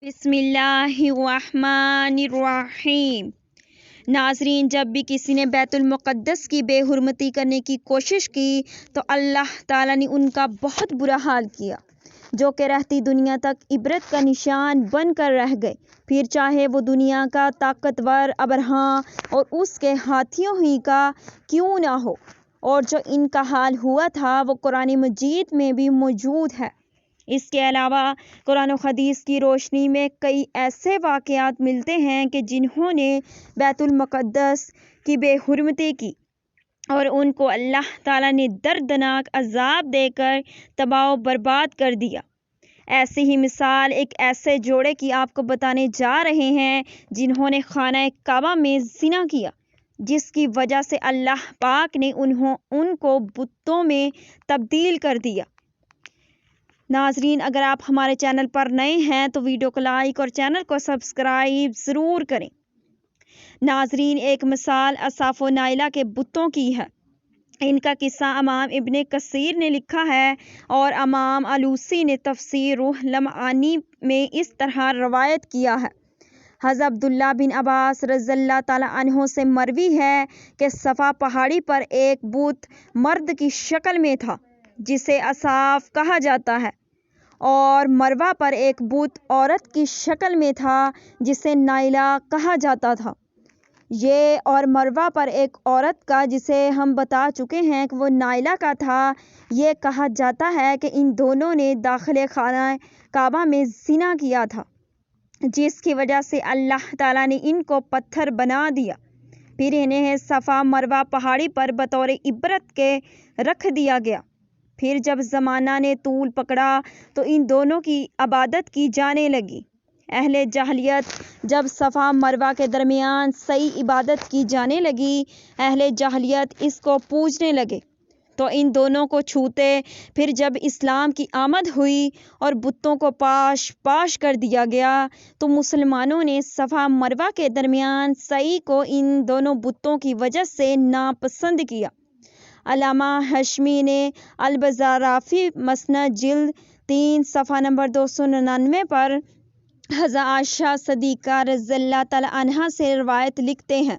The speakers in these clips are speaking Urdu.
بسم اللہ الرحمن الرحیم۔ ناظرین، جب بھی کسی نے بیت المقدس کی بے حرمتی کرنے کی کوشش کی تو اللہ تعالیٰ نے ان کا بہت برا حال کیا، جو کہ رہتی دنیا تک عبرت کا نشان بن کر رہ گئے، پھر چاہے وہ دنیا کا طاقتور ابرہہ اور اس کے ہاتھیوں ہی کا کیوں نہ ہو۔ اور جو ان کا حال ہوا تھا وہ قرآن مجید میں بھی موجود ہے۔ اس کے علاوہ قرآن و حدیث کی روشنی میں کئی ایسے واقعات ملتے ہیں کہ جنہوں نے بیت المقدس کی بے حرمتی کی اور ان کو اللہ تعالیٰ نے دردناک عذاب دے کر تباہ و برباد کر دیا۔ ایسی ہی مثال ایک ایسے جوڑے کی آپ کو بتانے جا رہے ہیں جنہوں نے خانہ کعبہ میں زنا کیا، جس کی وجہ سے اللہ پاک نے ان کو بتوں میں تبدیل کر دیا۔ ناظرین، اگر آپ ہمارے چینل پر نئے ہیں تو ویڈیو کو لائک اور چینل کو سبسکرائب ضرور کریں۔ ناظرین، ایک مثال اصاف و نائلہ کے بتوں کی ہے۔ ان کا قصہ امام ابن کثیر نے لکھا ہے اور امام آلوسی نے تفسیر روح المعانی میں اس طرح روایت کیا ہے۔ حضرت عبداللہ بن عباس رضی اللہ تعالیٰ عنہ سے مروی ہے کہ صفا پہاڑی پر ایک بت مرد کی شکل میں تھا جسے اصاف کہا جاتا ہے، اور مروہ پر ایک بت عورت کی شکل میں تھا جسے نائلہ کہا جاتا تھا۔ یہ اور مروہ پر ایک عورت کا، جسے ہم بتا چکے ہیں کہ وہ نائلہ کا تھا، یہ کہا جاتا ہے کہ ان دونوں نے داخل خانہ کعبہ میں زنا کیا تھا، جس کی وجہ سے اللہ تعالیٰ نے ان کو پتھر بنا دیا، پھر انہیں صفا مروہ پہاڑی پر بطور عبرت کے رکھ دیا گیا۔ پھر جب زمانہ نے طول پکڑا تو ان دونوں کی عبادت کی جانے لگی۔ اہل جاہلیت جب صفا مروہ کے درمیان صحیح عبادت کی جانے لگی، اہل جاہلیت اس کو پوجنے لگے تو ان دونوں کو چھوتے۔ پھر جب اسلام کی آمد ہوئی اور بتوں کو پاش کر دیا گیا تو مسلمانوں نے صفا مروہ کے درمیان صحیح کو ان دونوں بتوں کی وجہ سے ناپسند کیا۔ علامہ ہاشمی نے البزارافی مسند جلد 3 صفحہ نمبر 299 پر حضرت عائشہ صدیقہ رضی اللہ تعالیٰ عنہا سے روایت لکھتے ہیں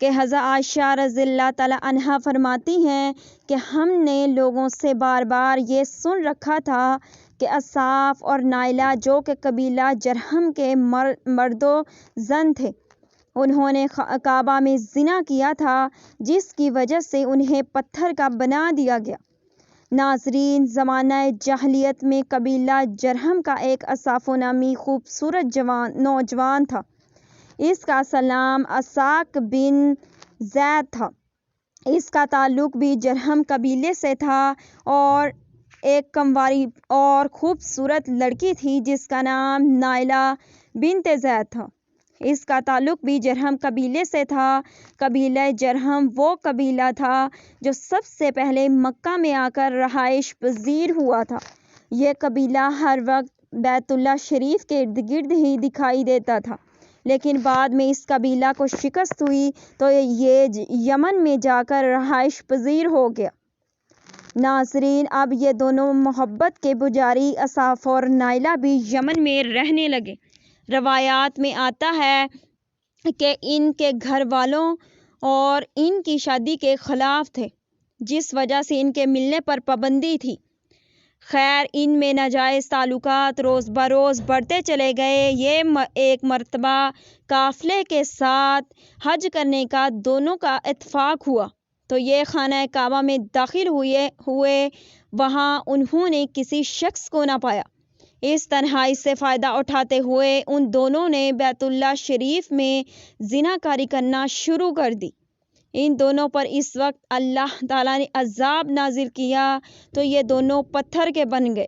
کہ حضرت عائشہ رضی اللہ تعالیٰ عنہا فرماتی ہیں کہ ہم نے لوگوں سے بار بار یہ سن رکھا تھا کہ اصاف اور نائلہ، جو کہ قبیلہ جرہم کے مرد و زن تھے، انہوں نے کعبہ میں زنا کیا تھا، جس کی وجہ سے انہیں پتھر کا بنا دیا گیا۔ ناظرین، زمانہ جاہلیت میں قبیلہ جرہم کا ایک اصاف نامی خوبصورت نوجوان تھا۔ اس کا اصل نام اسحاق بن زید تھا۔ اس کا تعلق بھی جرہم قبیلے سے تھا، اور ایک کنواری اور خوبصورت لڑکی تھی جس کا نام نائلہ بنت زید تھا۔ اس کا تعلق بھی جرہم قبیلے سے تھا۔ قبیلہ جرہم وہ قبیلہ تھا جو سب سے پہلے مکہ میں آ کر رہائش پذیر ہوا تھا۔ یہ قبیلہ ہر وقت بیت اللہ شریف کے ارد گرد ہی دکھائی دیتا تھا، لیکن بعد میں اس قبیلہ کو شکست ہوئی تو یہ یمن میں جا کر رہائش پذیر ہو گیا۔ ناظرین، اب یہ دونوں محبت کے پجاری اصاف اور نائلہ بھی یمن میں رہنے لگے۔ روایات میں آتا ہے کہ ان کے گھر والوں اور ان کی شادی کے خلاف تھے، جس وجہ سے ان کے ملنے پر پابندی تھی۔ خیر، ان میں ناجائز تعلقات روز بروز بڑھتے چلے گئے۔ یہ ایک مرتبہ قافلے کے ساتھ حج کرنے کا دونوں کا اتفاق ہوا تو یہ خانہ کعبہ میں داخل ہوئے۔ وہاں انہوں نے کسی شخص کو نہ پایا۔ اس تنہائی سے فائدہ اٹھاتے ہوئے ان دونوں نے بیت اللہ شریف میں زنا کاری کرنا شروع کر دی۔ ان دونوں پر اس وقت اللہ تعالیٰ نے عذاب نازل کیا تو یہ دونوں پتھر کے بن گئے۔